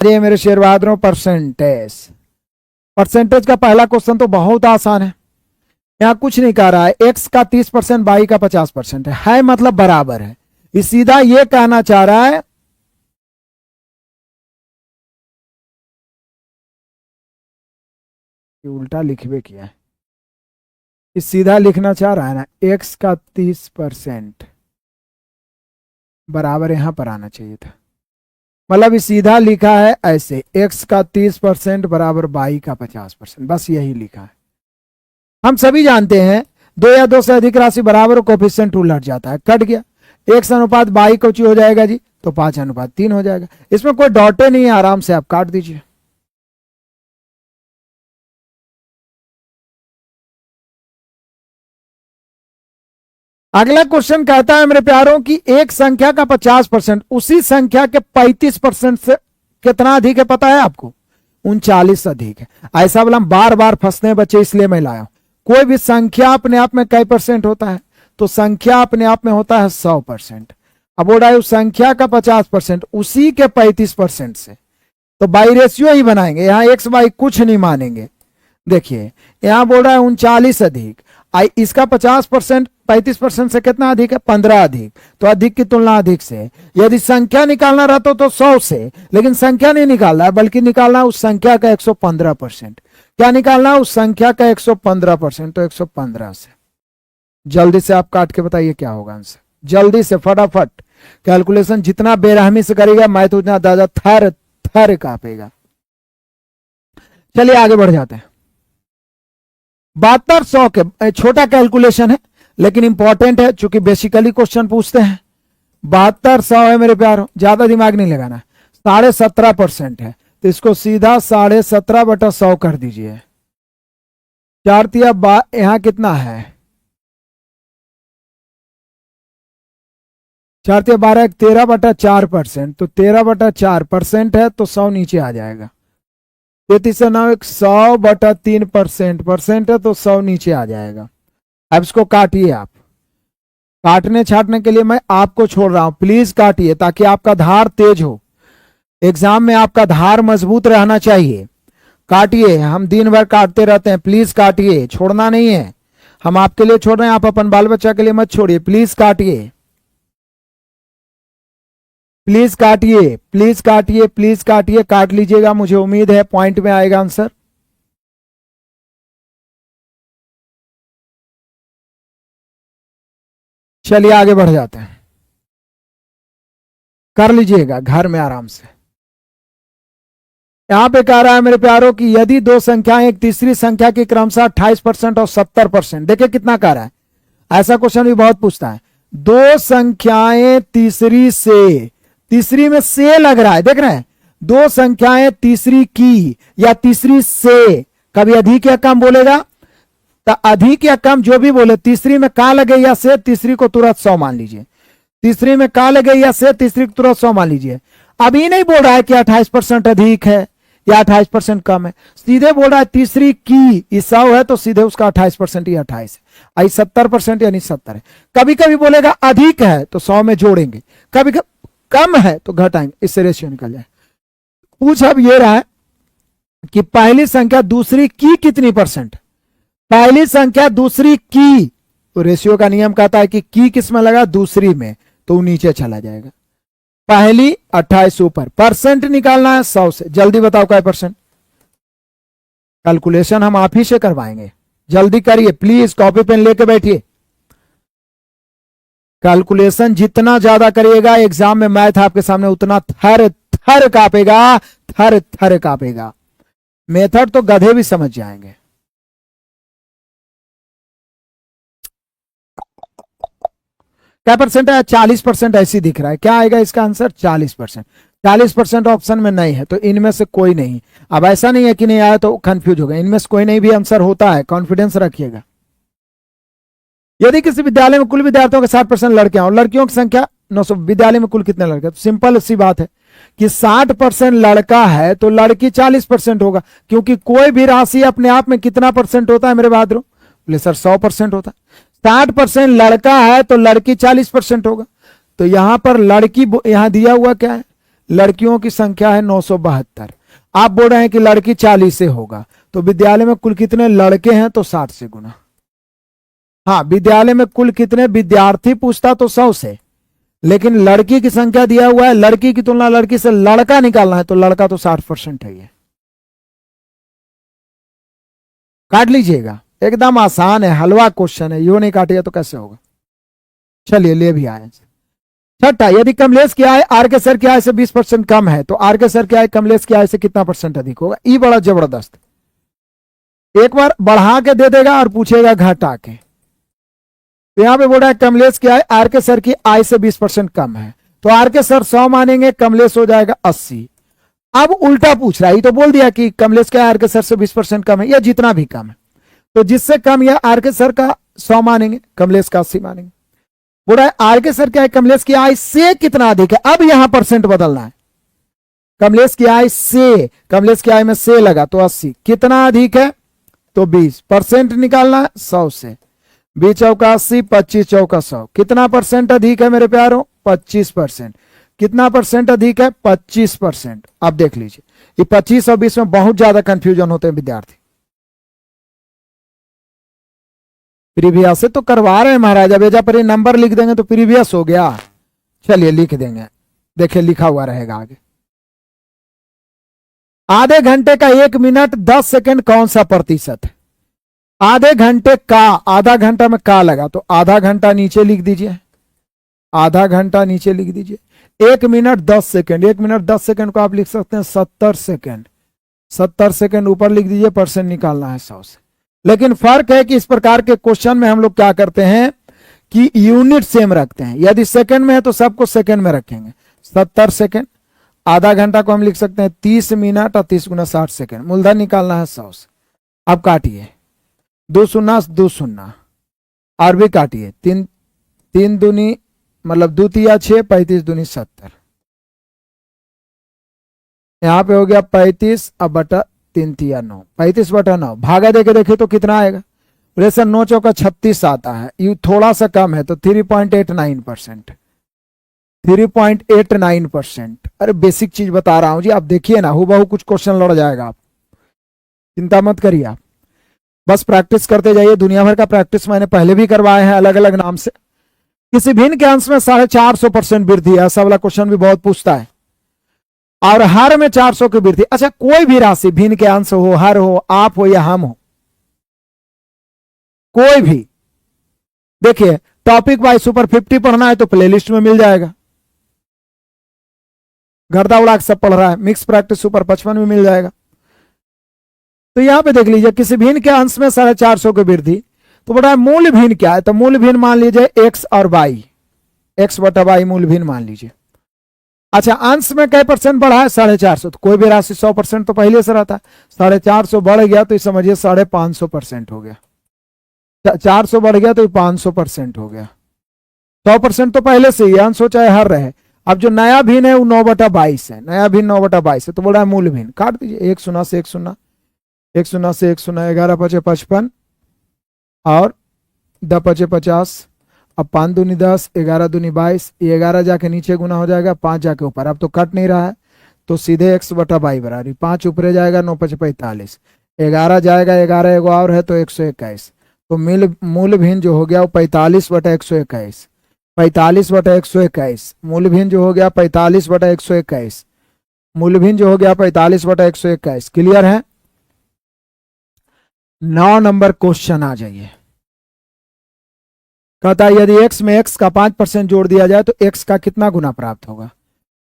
ये मेरे share बहादुरों, percentage. Percentage का पहला क्वेश्चन तो बहुत आसान है। यहाँ कुछ नहीं कह रहा है, x का 30%, y का 50% है मतलब बराबर है। ये सीधा ये कहना चाह रहा है कि उल्टा लिखवे किया है, ये सीधा लिखना चाह रहा है ना, x का 30% बराबर यहां पर आना चाहिए था। मतलब ये सीधा लिखा है ऐसे, x का 30% बराबर y का 50%, बस यही लिखा है। हम सभी जानते हैं 2 या 2 से अधिक राशि बराबर कोफिशिएंट उलट जाता है, कट गया। x अनुपात y कोची हो जाएगा जी, तो 5:3 हो जाएगा। इसमें कोई डॉटे नहीं है, आराम से आप काट दीजिए। अगला क्वेश्चन कहता है मेरे प्यारों कि एक संख्या का 50% उसी संख्या के 35% से कितना अधिक है, पता है आपको? 39 अधिक है। ऐसा बोला, हम बार बार फंसने बच्चे, इसलिए मैं लाया हूं। कोई भी संख्या अपने आप में कई परसेंट होता है? तो संख्या अपने आप में होता है 100%। अब बोल रहा है उस संख्या का 50% उसी के 35% से, तो बाई रेशियो ही बनाएंगे, यहां एक्स बाई कुछ नहीं मानेंगे। देखिए यहां बोल रहा है 39 अधिक, इसका 50% 35% से कितना अधिक है? 15 अधिक। तो अधिक की तुलना अधिक से, यदि संख्या निकालना रहता तो 100 से, लेकिन संख्या नहीं निकालना है, बल्कि निकालना है उस संख्या का 115%। क्या निकालना है? उस संख्या का 115%, तो 115 से। जल्दी से आप काट के बताइए क्या होगा आंसर, जल्दी से फटाफट। कैलकुलेशन जितना बेरहमी से करेगा मैथ उतना ज्यादा थर थर कांपेगा। चलिए आगे बढ़ जाते हैं। 7200 के छोटा कैलकुलेशन है लेकिन इंपॉर्टेंट है, चूंकि बेसिकली क्वेश्चन पूछते हैं। 7200 है मेरे प्यारों, ज्यादा दिमाग नहीं लगाना। 17.5% है, तो इसको सीधा 17.5/100 कर दीजिए। 4 तिया यहां कितना है? 4 तिया 12, 13/4%, तो 13/4% है, तो 100 नीचे आ जाएगा। 33 100/3% परसेंट है, तो 100 नीचे आ जाएगा। अब इसको काटिए आप। काटने छाटने के लिए मैं आपको छोड़ रहा हूं, प्लीज काटिए ताकि आपका धार तेज हो। एग्जाम में आपका धार मजबूत रहना चाहिए। काटिए, हम दिन भर काटते रहते हैं, प्लीज काटिए, छोड़ना नहीं है। हम आपके लिए छोड़ रहे हैं, आप अपन बाल बच्चा के लिए मत छोड़िए। प्लीज काटिए, प्लीज काटिए, प्लीज काटिए, प्लीज काटिए, काट लीजिएगा। मुझे उम्मीद है पॉइंट में आएगा आंसर। चलिए आगे बढ़ जाते हैं, कर लीजिएगा घर में आराम से। यहां पे कह रहा है मेरे प्यारों कि यदि दो संख्याएं एक तीसरी संख्या की क्रमशः 28% और 70%, देखिए कितना कह रहा है। ऐसा क्वेश्चन भी बहुत पूछता है। दो संख्याएं तीसरी से, तीसरी में से लग रहा है, देख रहे हैं? दो संख्याएं तीसरी की या तीसरी से, कभी अधिक या कम बोलेगा, तो अधिक या कम जो भी बोले, तीसरी में का लगे या से, तीसरी को तुरंत 100 मान लीजिए। तीसरी में का लगे या से, तीसरी को तुरंत 100 मान लीजिए। अभी नहीं बोल रहा है कि 28% अधिक है या 28% कम है, सीधे बोल रहा है तीसरी की 100 है, तो सीधे उसका 28% ही 28 है। आई 70% यानी 70 है। कभी कभी बोलेगा अधिक है तो 100 में जोड़ेंगे, कभी कभी कम है तो घटाएंगे, इससे रेशियो निकल जाए। पूछ अब ये रहा है कि पहली संख्या दूसरी की कितनी परसेंट? पहली संख्या दूसरी की, तो रेशियो का नियम कहता है कि की किस में लगा? दूसरी में, तो वो नीचे चला जाएगा। पहली 28 ऊपर, परसेंट निकालना है 100 से। जल्दी बताओ क्या परसेंट? कैलकुलेशन हम आप ही से करवाएंगे, जल्दी करिए प्लीज, कॉपी पेन लेके बैठिए। कैलकुलेशन जितना ज्यादा करिएगा एग्जाम में मैथ आपके सामने उतना थर थर कांपेगा, थर थर कांपेगा। मेथड तो गधे भी समझ जाएंगे। क्या परसेंट है? 40% ऐसी दिख रहा है। क्या आएगा इसका आंसर? 40%। 40% ऑप्शन में नहीं है, तो इनमें से कोई नहीं। अब ऐसा नहीं है कि नहीं आया तो कंफ्यूज हो गए, इनमें से कोई नहीं भी आंसर होता है, कॉन्फिडेंस रखिएगा। यदि किसी विद्यालय में कुल विद्यार्थियों के 60% लड़कियां और लड़कियों की संख्या 900, विद्यालय में कुल कितने लड़के? तो सिंपल सी बात है कि 60% लड़का है तो लड़की 40% होगा, क्योंकि कोई भी राशि अपने आप में कितना परसेंट होता है मेरे बहादुरों? बोले सर 100% होता है। 60% लड़का है तो लड़की 40% होगा। तो यहां पर लड़की, यहां दिया हुआ क्या है? लड़कियों की संख्या है 972। आप बोल रहे हैं कि लड़की 40 से होगा, तो विद्यालय में कुल कितने लड़के हैं तो 60 से गुना। हाँ, विद्यालय में कुल कितने विद्यार्थी पूछता तो 100 से, लेकिन लड़की की संख्या दिया हुआ है, लड़की की तुलना लड़की से लड़का निकालना है, तो लड़का तो 60% है। ये काट लीजिएगा, एकदम आसान है, हलवा क्वेश्चन है, यो नहीं काटिएगा तो कैसे होगा। चलिए ले भी आए। छठा, यदि कमलेश की आय आर के सर की आय से 20% कम है तो आर के सर की आय कमलेश की आय से कितना % अधिक होगा। ये बड़ा जबरदस्त, एक बार बढ़ा के दे देगा और पूछेगा घटा के। तो यहां पे बोल रहा है कमलेश की आय आर के सर की आय से 20% कम है, तो आर के सर 100 मानेंगे, कमलेश हो जाएगा 80। अब उल्टा पूछ रहा है, ये तो बोल दिया कि कमलेश का आर के सर से 20% कम है या जितना भी कम है, तो जिससे कम या आर के सर का 100 मानेंगे, कमलेश का 80 मानेंगे। बोल रहा है आर के सर क्या है कमलेश की आय से कितना अधिक है। अब यहां % बदलना है, कमलेश की आय से, कमलेश की आय में से लगा तो 80, कितना अधिक है तो 20%, निकालना है 100 से। 20 चौका 80, 25 चौका 100, कितना % अधिक है मेरे प्यारों 25%। कितना % अधिक है 25%। अब देख लीजिए, ये 25 और 20 में बहुत ज्यादा कंफ्यूजन होते हैं विद्यार्थी। प्रीवियस से तो करवा रहे हैं महाराज, अब एजा पर ये नंबर लिख देंगे तो प्रीवियस हो गया। चलिए लिख देंगे, देखिए लिखा हुआ रहेगा आगे। आधे घंटे का 1 मिनट 10 सेकंड कौन सा प्रतिशत है। आधे घंटे का, आधा घंटा में का लगा तो आधा घंटा नीचे लिख दीजिए, आधा घंटा नीचे लिख दीजिए। 1 मिनट 10 सेकंड, 1 मिनट 10 सेकंड को आप लिख सकते हैं 70 सेकंड, 70 सेकंड ऊपर लिख दीजिए, % निकालना है 100 से। लेकिन फर्क है कि इस प्रकार के क्वेश्चन में हम लोग क्या करते हैं कि यूनिट सेम रखते हैं। यदि सेकंड में है तो सबको सेकंड में रखेंगे। 70 सेकंड, आधा घंटा को हम लिख सकते हैं 30 मिनट और 30 गुना 60 सेकंड। मूलधन निकालना है 100 से। अब काटिए, 2 शून्य 2 शून्य, और भी काटिए, 3 दूनी मतलब 2 तिया 6, 35 दूनी 70। यहां पे हो गया 35 अब बटा 3 तिया 9, 35 बटा 9। भागा देके देखे तो कितना आएगा, वैसे 9 चौका 36 आता है, ये थोड़ा सा कम है तो 3.89%, 3.89%। अरे बेसिक चीज बता रहा हूं जी, आप देखिए ना, हूबहू कुछ क्वेश्चन लड़ जाएगा, आप चिंता मत करिए, आप बस प्रैक्टिस करते जाइए। दुनिया भर का प्रैक्टिस मैंने पहले भी करवाए हैं अलग अलग नाम से। किसी भिन्न के अंश में 450% वृद्धि, ऐसा वाला क्वेश्चन भी बहुत पूछता है, और हर में 400 की वृद्धि। अच्छा, कोई भी राशि भिन्न के अंश हो, हर हो, आप हो या हम हो, कोई भी, देखिए टॉपिक वाइज सुपर 50 पढ़ना है तो प्लेलिस्ट में मिल जाएगा, गर्दा उड़ा सब पढ़ रहा है, मिक्स प्रैक्टिस सुपर 55 में मिल जाएगा। तो यहां पे देख लीजिए, किसी भिन्न के अंश में 450 की वृद्धि, तो बड़ा मूल भिन्न क्या है, तो मूल भिन्न मान लीजिए x और y, x बटा y मूल भिन्न मान लीजिए। अच्छा, अंश में कै % बढ़ा है 450, तो कोई भी राशि 100% तो पहले से रहता है, 450 बढ़ गया तो समझिए 550% हो गया, 400 बढ़ गया तो 500% हो गया, 100% तो पहले से ही, अंश हो चाहे हर रहे। अब जो नया भिन्न है वो 9/22 है, नया भिन्न 9/22 है, तो बोला है मूल भिन्न, काट दीजिए, 1 शून्य से 1 शून्य, 1 शून्य से 1 शून्य, 11 पचे 55 और 10 पचे 50, अब 5 दूनी 10, 11 दूनी 22, ये 11 जाके नीचे गुना हो जाएगा, 5 जाके ऊपर, अब तो कट नहीं रहा है तो सीधे x बटा बाई बराबर, 5 ऊपरे जाएगा, 9 पचे 45, 11 जाएगा, 11 एगो और है तो 121, तो मूल भिन्न जो हो गया वो 45 बटा 121, 45 बटा 121, मूल भिन्न जो हो गया 45 बटा 121, मूल भिन्न जो हो गया 45 बटा 121। क्लियर है। 9 नंबर क्वेश्चन आ जाइए। कहता है यदि x में x का 5% जोड़ दिया जाए तो x का कितना गुना प्राप्त होगा।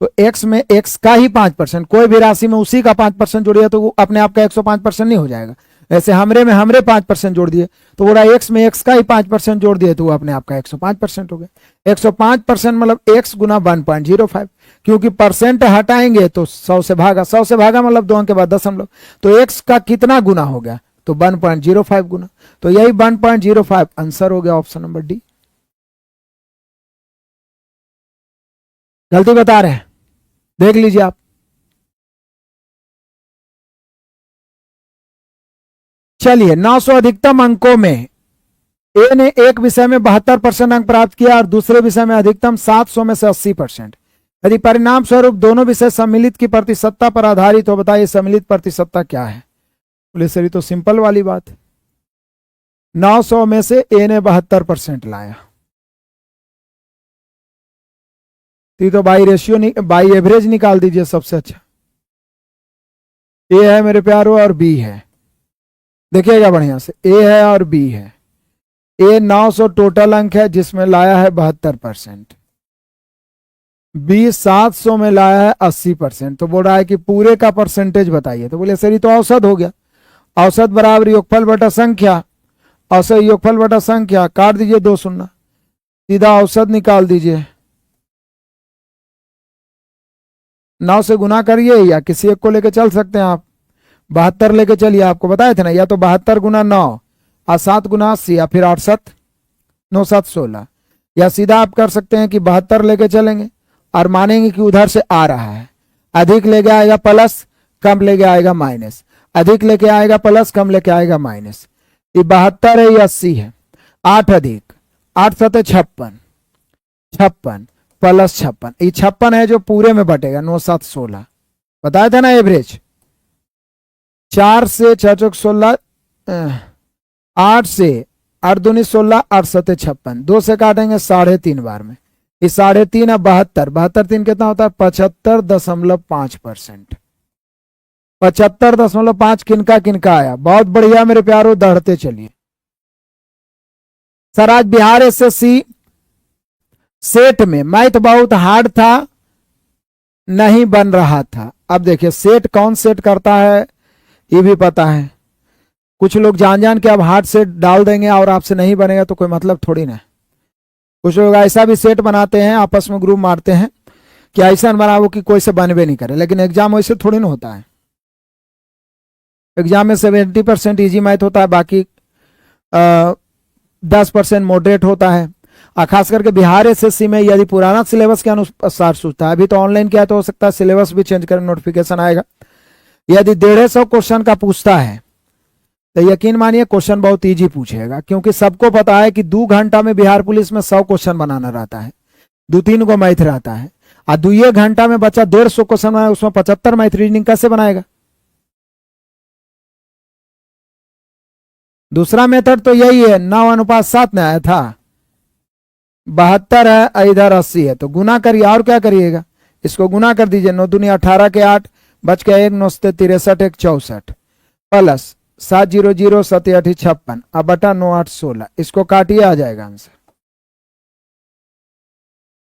तो x में x का ही 5%, कोई भी राशि में उसी का 5% जोड़िए तो वो अपने आप का 105% नहीं हो जाएगा। ऐसे हमरे में हमरे 5% जोड़ दिए तो बोला x में x का ही 5% जोड़ दिए तो वो अपने आप का 105% हो गया। 105% मतलब x गुना 1.05, क्योंकि परसेंट हटाएंगे तो 100 से भागा, 100 से भागा मतलब 2 अंक के बाद दशमलव, तो x का कितना गुना हो गया तो 1.05 गुना, तो यही 1.05 आंसर हो गया ऑप्शन नंबर डी। गलती बता रहे हैं, देख लीजिए आप। चलिए 900 अधिकतम अंकों में ए ने एक विषय में 72% अंक प्राप्त किया और दूसरे विषय में अधिकतम 700 में से 80%। यदि परिणाम स्वरूप दोनों विषय सम्मिलित की प्रतिशतता पर आधारित हो, बताइए सम्मिलित प्रतिशतता क्या है? बोले सर ये तो सिंपल वाली बात है, 900 में से ए ने 72% लाया, तो बाई रेशियो बाई एवरेज निकाल दीजिए सबसे अच्छा। ए है मेरे प्यारो और बी है, देखिएगा बढ़िया से, ए है और बी है। ए 900 टोटल अंक है जिसमें लाया है 72%, बी 700 में लाया है 80%। तो बोल रहा है कि पूरे का परसेंटेज बताइए। तो बोले सर ये तो औसत हो गया, औसत बराबर योगफल बटा संख्या, औसत योगफल बटा संख्या, काट दीजिए 2 शून्य, सीधा औसत निकाल दीजिए। 9 से गुना करिए या किसी एक को लेके चल सकते हैं आप, 72 लेके चलिए, आपको बताए थे ना, या तो 72 गुना 9 और 7 गुना 80 या फिर 68 9 7 16, या सीधा आप कर सकते हैं कि 72 लेके चलेंगे और मानेंगे कि उधर से आ रहा है, अधिक लेके आएगा प्लस, कम लेके आएगा माइनस, अधिक लेके आएगा प्लस, कम लेके आएगा माइनस। ये 72 है, ये 80 है, 8 अधिक 8 7 56, 56 प्लस 56, ये 56 है जो पूरे में बटेगा, 9 7 16 बताया था ना एवरेज। 4 से 4 चौक 16, 8 से 8 दूनी 16, 8 7 56, 2 से काटेंगे 3.5 बार में, ये 3.5 है 72, 72 3 कितना होता है 75.5%। 75.5 किनका किनका आया, बहुत बढ़िया मेरे प्यारो, दौड़ते चलिए। सर आज बिहार एसएससी सेट में मैथ बहुत हार्ड था, नहीं बन रहा था। अब देखिए सेट कौन सेट करता है ये भी पता है, कुछ लोग जान जान के अब हार्ड सेट डाल देंगे और आपसे नहीं बनेगा तो कोई मतलब थोड़ी ना। कुछ लोग ऐसा भी सेट बनाते हैं, आपस में ग्रुप मारते हैं कि ऐसा बनाओ कि कोई से बनवे नहीं करे, लेकिन एग्जाम वैसे थोड़ी ना होता है। एग्जाम में 70% ईजी मैथ होता है, बाकी 10% मॉडरेट होता है। और खास करके बिहार एसएससी में यदि पुराना सिलेबस के अनुसार सोचता है, अभी तो ऑनलाइन किया तो हो सकता है सिलेबस भी चेंज करें, नोटिफिकेशन आएगा। यदि 150 क्वेश्चन का पूछता है तो यकीन मानिए क्वेश्चन बहुत इजी पूछेगा, क्योंकि सबको पता है कि 2 घंटा में बिहार पुलिस में 100 क्वेश्चन बनाना रहता है, 2-3 को मैथ रहता है, और 2 घंटा में बच्चा 150 क्वेश्चन बनाए, उसमें 75 मैथ रीजनिंग कैसे बनाएगा? दूसरा मेथड तो यही है, 9:7 में आया था, 72 है, इधर 80 है, तो गुना करिए, और क्या करिएगा, इसको गुना कर दीजिए, 9 दूनी 18 के 8, बच गया 1 9 से 63 1 64 प्लस 7 0 0 7 8 56 अब बटा 9 8 16, इसको काटिए आ जाएगा आंसर।